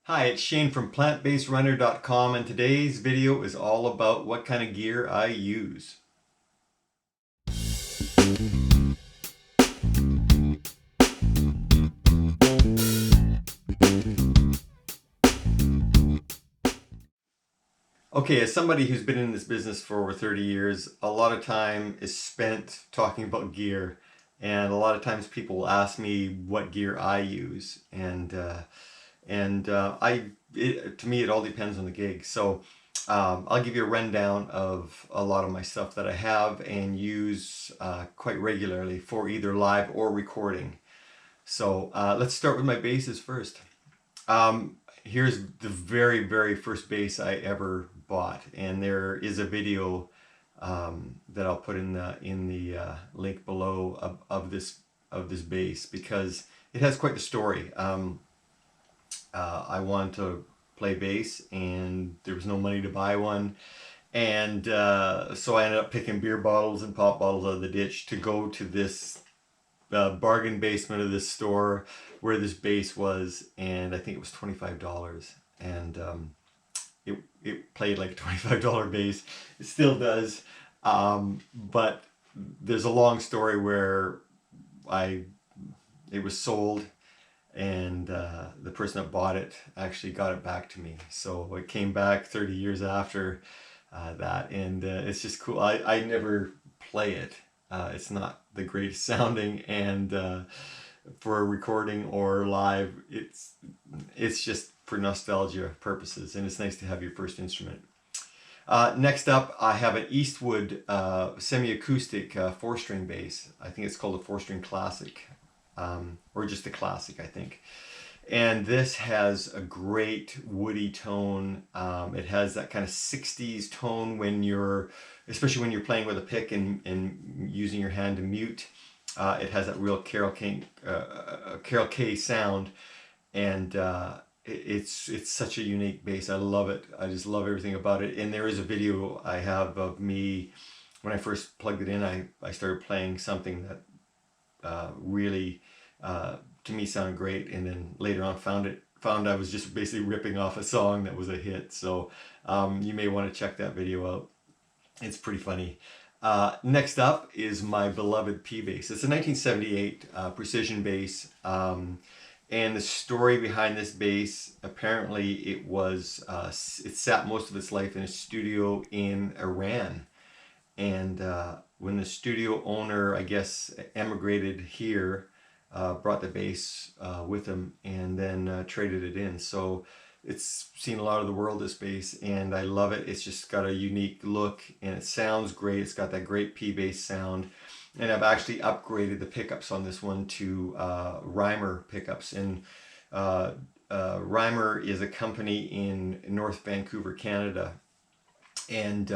Hi, it's Shane from PlantBasedRunner.com, and today's video is all about what kind of gear I use. Okay, as somebody who's been in this business for over 30 years, a lot of time is spent talking about gear, and a lot of times people will ask me what gear I use, to me it all depends on the gig. So I'll give you a rundown of a lot of my stuff that I have and use quite regularly for either live or recording. So let's start with my basses first. Here's the very first bass I ever bought, and there is a video that I'll put in the link below of this bass because it has quite the story. I wanted to play bass, and there was no money to buy one, and so I ended up picking beer bottles and pop bottles out of the ditch to go to this bargain basement of this store where this bass was, and I think it was $25, and it played like a $25 bass. It still does, but there's a long story where it was sold, and the person that bought it actually got it back to me. So it came back 30 years after that, and it's just cool. I never play it. It's not the greatest sounding, and for recording or live, it's just for nostalgia purposes, and it's nice to have your first instrument. Next up, I have an Eastwood semi-acoustic 4-string bass. I think it's called a 4-string classic, or just a classic, I think. And this has a great woody tone. It has that kind of 60s tone especially when you're playing with a pick and using your hand to mute. It has that real Carol Kay sound, and it's such a unique bass. I love it. I just love everything about it. And there is a video I have of me when I first plugged it in. I started playing something that really to me sounded great, and then later on found I was just basically ripping off a song that was a hit. So you may want to check that video out. It's pretty funny. Next up is my beloved P bass. It's a 1978 precision bass, and the story behind this bass, apparently it sat most of its life in a studio in Iran, and when the studio owner, I guess, emigrated here, brought the bass with him, and then traded it in. So it's seen a lot of the world, this bass, and I love it. It's just got a unique look, and it sounds great. It's got that great P bass sound, and I've actually upgraded the pickups on this one to Reimer pickups. And Reimer is a company in North Vancouver, Canada, and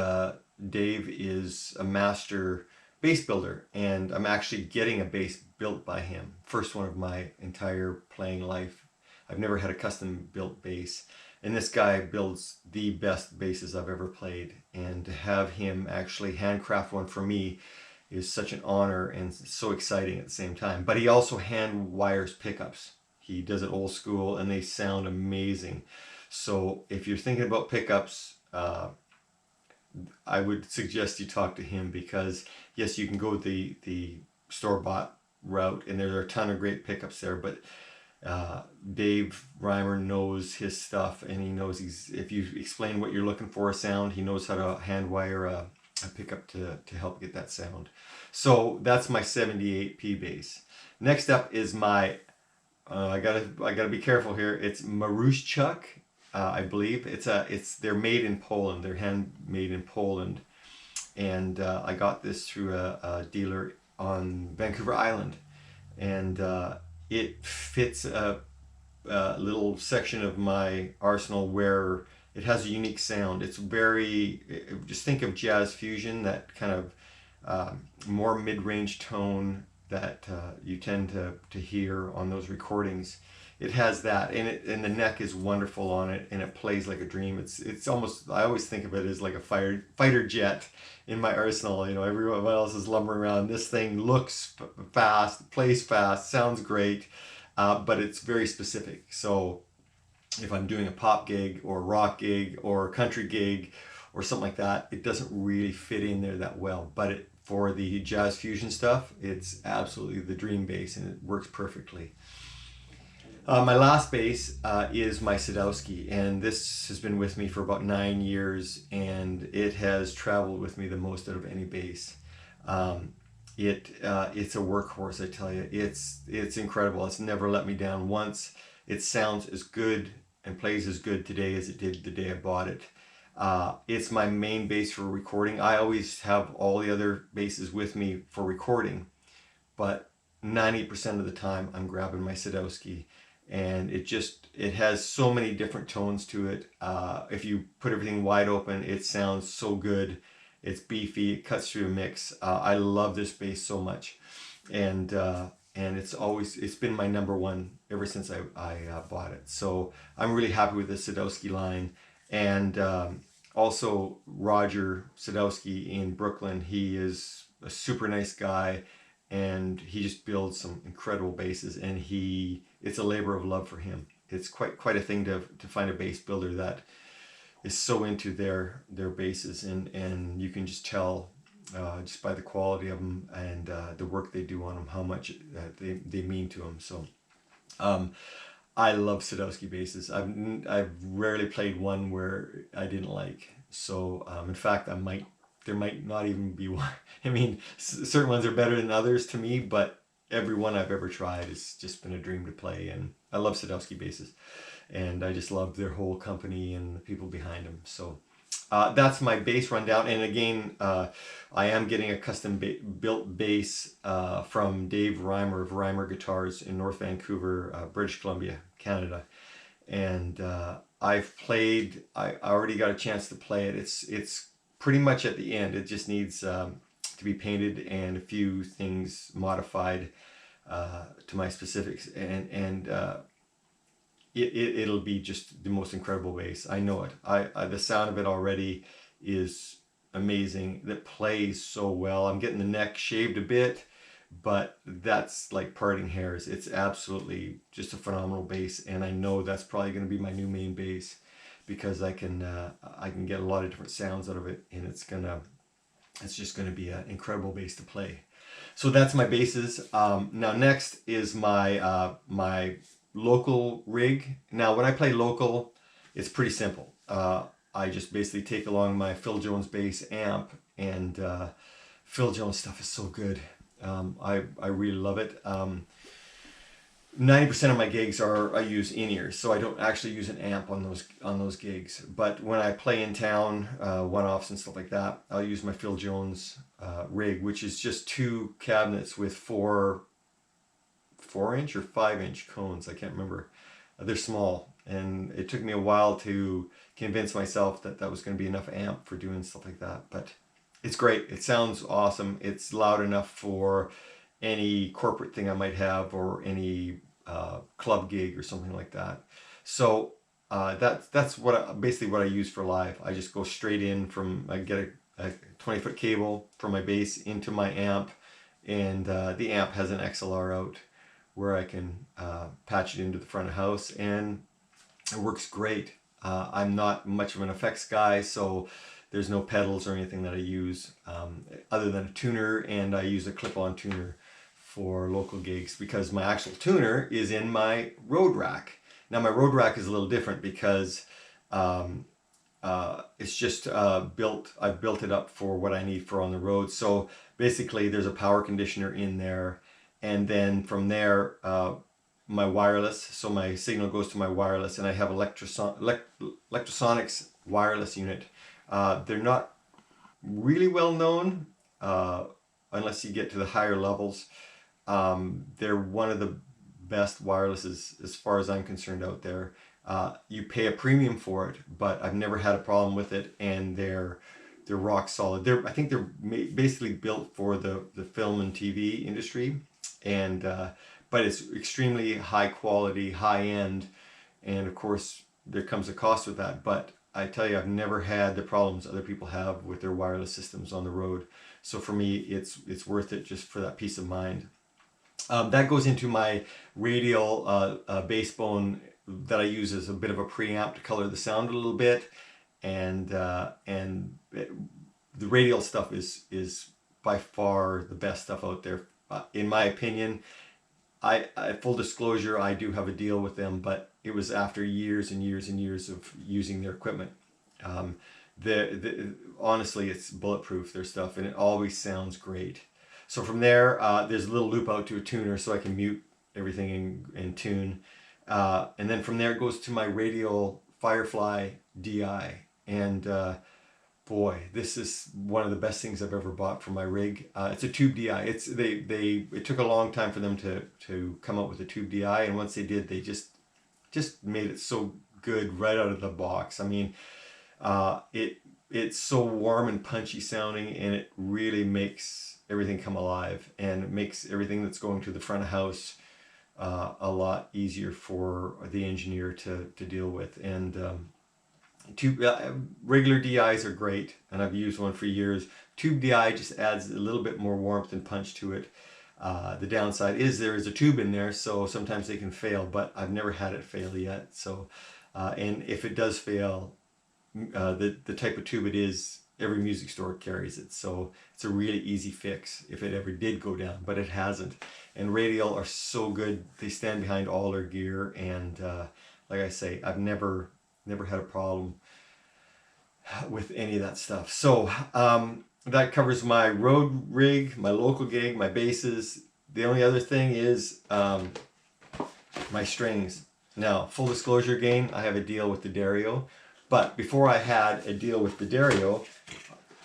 Dave is a master bass builder, and I'm actually getting a bass built by him. First one of my entire playing life. I've never had a custom built bass, and this guy builds the best basses I've ever played, and to have him actually handcraft one for me is such an honor and so exciting at the same time. But he also hand wires pickups. He does it old school, and they sound amazing. So if you're thinking about pickups, I would suggest you talk to him, because yes, you can go the store-bought route, and there are a ton of great pickups there, but Dave Reimer knows his stuff, and he knows if you explain what you're looking for, a sound, he knows how to hand wire a pickup to help get that sound. So that's my 78 P bass. Next up is my I gotta be careful here. It's Maruszczuk, I believe. They're made in Poland. They're handmade in Poland, and I got this through a dealer on Vancouver Island, and it fits a little section of my arsenal where it has a unique sound. It's just think of jazz fusion, that kind of more mid-range tone that you tend to hear on those recordings. It has that, and the neck is wonderful on it, and it plays like a dream. It's almost, I always think of it as like a fighter jet in my arsenal. You know, everyone else is lumbering around. This thing looks fast, plays fast, sounds great, but it's very specific. So if I'm doing a pop gig or a rock gig or a country gig or something like that, it doesn't really fit in there that well. But for the jazz fusion stuff, it's absolutely the dream bass, and it works perfectly. My last bass is my Sadowski, and this has been with me for about 9 years, and it has traveled with me the most out of any bass. Um, it's a workhorse, I tell you. It's incredible. It's never let me down once. It sounds as good and plays as good today as it did the day I bought it. It's my main bass for recording. I always have all the other basses with me for recording, but 90% of the time I'm grabbing my Sadowski, and it has so many different tones to it. If you put everything wide open, it sounds so good. It's beefy, it cuts through a mix. I love this bass so much, and it's been my number one ever since I bought it. So I'm really happy with the Sadowski line. And also Roger Sadowski in Brooklyn, he is a super nice guy, and he just builds some incredible basses, and it's a labor of love for him. It's quite a thing to find a bass builder that is so into their basses, and you can just tell just by the quality of them and the work they do on them how much they mean to them. So I love Sadowski basses. I've rarely played one where I didn't like. So in fact, there might not even be one. I mean, certain ones are better than others to me, but every one I've ever tried has just been a dream to play. And I love Sadowski basses, and I just love their whole company and the people behind them. So that's my bass rundown. And again, I am getting a custom built bass from Dave Reimer of Reimer Guitars in North Vancouver, British Columbia, Canada. And I already got a chance to play it. It's pretty much at the end. It just needs to be painted and a few things modified to my specifics. And it'll be just the most incredible bass. I know it. The sound of it already is amazing. That plays so well. I'm getting the neck shaved a bit, but that's like parting hairs. It's absolutely just a phenomenal bass, and I know that's probably going to be my new main bass, because I can get a lot of different sounds out of it, and it's just gonna be an incredible bass to play. So that's my basses. Now next is my local rig. Now when I play local, it's pretty simple. I just basically take along my Phil Jones bass amp, and Phil Jones stuff is so good. I really love it. 90% of my gigs I use in-ears, so I don't actually use an amp on those gigs. But when I play in town, one-offs and stuff like that, I'll use my Phil Jones rig, which is just two cabinets with 4-inch or 5-inch cones. I can't remember. They're small, and it took me a while to convince myself that was going to be enough amp for doing stuff like that. But it's great. It sounds awesome. It's loud enough for any corporate thing I might have, or any club gig or something like that. So that's basically what I use for live. I just go straight in I get a 20-foot cable from my bass into my amp, and the amp has an XLR out where I can patch it into the front of the house, and it works great. I'm not much of an effects guy, so there's no pedals or anything that I use other than a tuner, and I use a clip-on tuner for local gigs, because my actual tuner is in my road rack. Now my road rack is a little different, because it's just I've built it up for what I need for on the road. So basically there's a power conditioner in there, and then from there my wireless, so my signal goes to my wireless, and I have Electrosonics wireless unit. They're not really well known unless you get to the higher levels. They're one of the best wirelesses as far as I'm concerned out there. You pay a premium for it, but I've never had a problem with it, and they're rock solid. I think they're basically built for the film and TV industry, and but it's extremely high quality, high end, and of course there comes a cost with that. But I tell you, I've never had the problems other people have with their wireless systems on the road. So for me, it's worth it just for that peace of mind. That goes into my radial bass bone that I use as a bit of a preamp to color the sound a little bit, and the Radial stuff is by far the best stuff out there, in my opinion. I full disclosure, I do have a deal with them, but it was after years and years and years of using their equipment. Um, Honestly, it's bulletproof, their stuff, and it always sounds great. So from there, there's a little loop out to a tuner, so I can mute everything in tune. And then from there, it goes to my Radial Firefly DI, and boy, this is one of the best things I've ever bought for my rig. It's a tube DI. It took a long time for them to come up with a tube DI, and once they did, they just made it so good right out of the box. I mean, it's so warm and punchy sounding, and it really makes everything come alive, and it makes everything that's going to the front of house a lot easier for the engineer to deal with. And regular DIs are great, and I've used one for years. Tube DI just adds a little bit more warmth and punch to it. The downside is there is a tube in there, so sometimes they can fail, but I've never had it fail yet. So, and if it does fail, the type of tube it is, every music store carries it, so it's a really easy fix if it ever did go down, but it hasn't. And Radial are so good; they stand behind all their gear, and like I say, I've never had a problem with any of that stuff. So that covers my road rig, my local gig, my basses. The only other thing is my strings. Now, full disclosure again, I have a deal with D'Addario, but before I had a deal with D'Addario,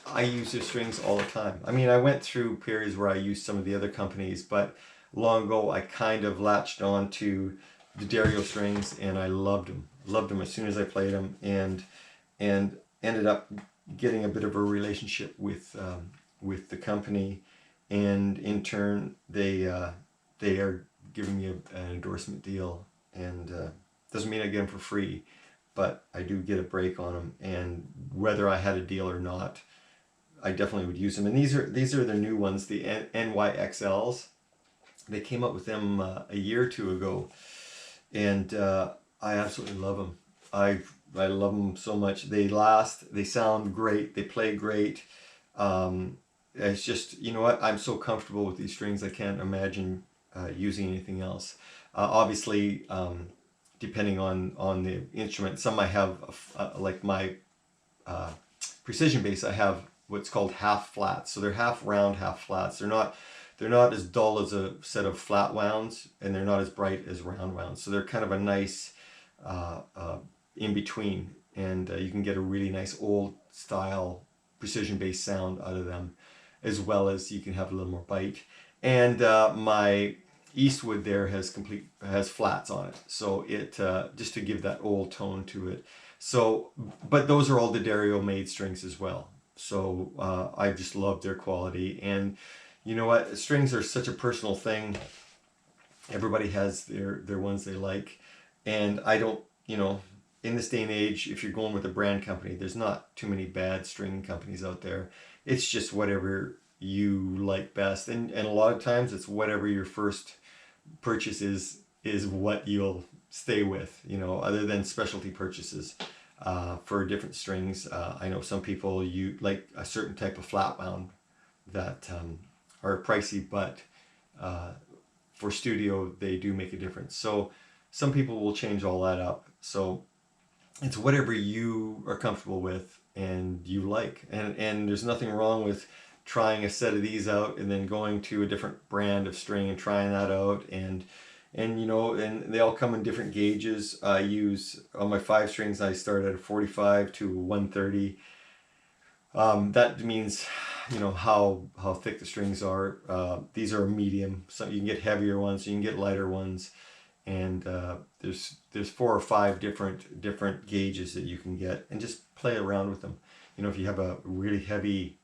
I use their strings all the time. I mean, I went through periods where I used some of the other companies, but long ago I kind of latched on to D'Addario strings, and I loved them. Loved them as soon as I played them, and ended up getting a bit of a relationship with the company, and in turn they are giving me an endorsement deal, and doesn't mean I get them for free, but I do get a break on them, and whether I had a deal or not, I definitely would use them. And these are the new ones, the NYXLs. They came up with them a year or two ago, and I absolutely love them. I love them so much. They last, they sound great, they play great. It's just, you know what, I'm so comfortable with these strings, I can't imagine using anything else. Obviously, depending on the instrument, some I have, like my precision bass, I have what's called half flats. So they're half round, half flats. They're not as dull as a set of flat wounds, and they're not as bright as round wounds. So they're kind of a nice in between, and you can get a really nice old style precision bass sound out of them, as well as you can have a little more bite. And my Eastwood there has flats on it, so it just to give that old tone to it. So, but those are all the D'Addario made strings as well. So I just love their quality. And you know what, strings are such a personal thing. Everybody has their ones they like, and I don't, you know, in this day and age, if you're going with a brand company, there's not too many bad string companies out there. It's just whatever you like best, and a lot of times it's whatever your first purchase is what you'll stay with, you know, other than specialty purchases for different strings. I know some people, you like a certain type of flat wound that are pricey, but for studio they do make a difference. So some people will change all that up. So it's whatever you are comfortable with and you like, and there's nothing wrong with trying a set of these out and then going to a different brand of string and trying that out, and you know, and they all come in different gauges. I use, on my 5 strings, I start at a 45 to 130. That means, you know, how thick the strings are. These are medium, so you can get heavier ones, you can get lighter ones, and there's 4 or 5 different gauges that you can get, and just play around with them. You know, if you have a really heavy,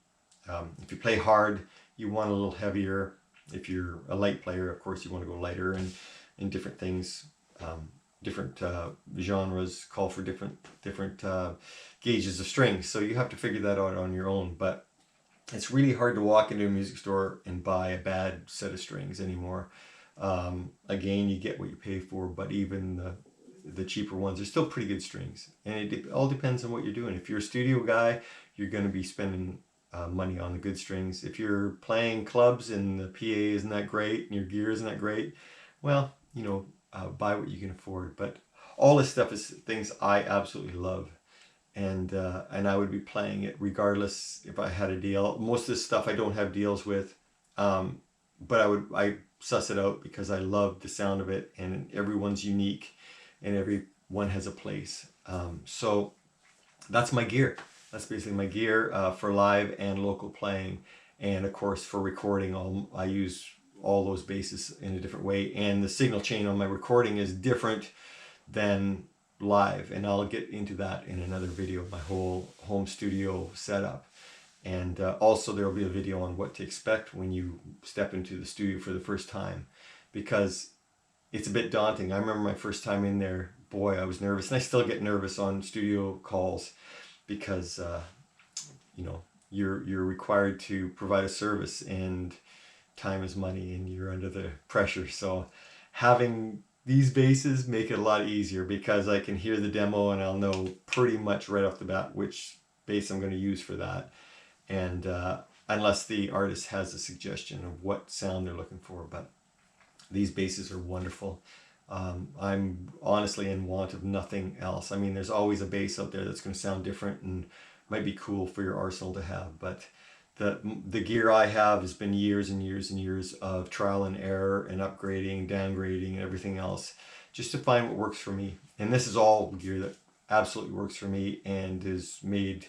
if you play hard, you want a little heavier. If you're a light player, of course, you want to go lighter, and different things, different genres call for different gauges of strings. So you have to figure that out on your own. But it's really hard to walk into a music store and buy a bad set of strings anymore. Again, you get what you pay for, but even the cheaper ones, they're still pretty good strings. And it all depends on what you're doing. If you're a studio guy, you're going to be spending money on the good strings. If you're playing clubs and the PA isn't that great and your gear isn't that great, well, you know, buy what you can afford. But all this stuff is things I absolutely love. And I would be playing it regardless if I had a deal. Most of this stuff I don't have deals with, but I suss it out because I love the sound of it, and everyone's unique and everyone has a place. So that's my gear. That's basically my gear for live and local playing, and of course for recording. I use all those basses in a different way, and the signal chain on my recording is different than live, and I'll get into that in another video, my whole home studio setup. And also there will be a video on what to expect when you step into the studio for the first time, because it's a bit daunting. I remember my first time in there, boy, I was nervous, and I still get nervous on studio calls because you know, you're required to provide a service, and time is money, and you're under the pressure. So having these basses make it a lot easier, because I can hear the demo and I'll know pretty much right off the bat which bass I'm going to use for that. And unless the artist has a suggestion of what sound they're looking for. But these basses are wonderful. I'm honestly in want of nothing else. I mean, there's always a bass out there that's going to sound different and might be cool for your arsenal to have. But the gear I have has been years and years and years of trial and error and upgrading, downgrading, and everything else, just to find what works for me. And this is all gear that absolutely works for me and has made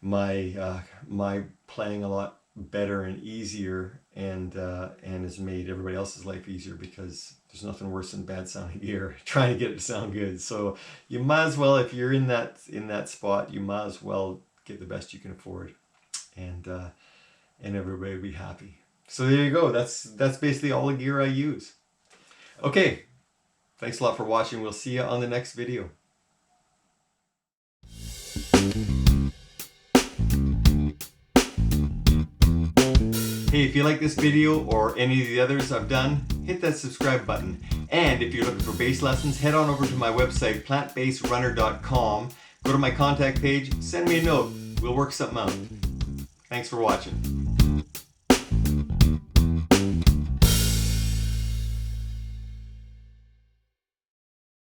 my my playing a lot better and easier, and has made everybody else's life easier, because there's nothing worse than bad sounding gear trying to get it to sound good. So you might as well, if you're in that spot, you might as well get the best you can afford, and everybody will be happy. So there you go. That's basically all the gear I use. Okay, thanks a lot for watching. We'll see you on the next video. Hey, if you like this video or any of the others I've done, hit that subscribe button. And if you're looking for bass lessons, head on over to my website, plantbassrunner.com. Go to my contact page, send me a note. We'll work something out. Thanks for watching.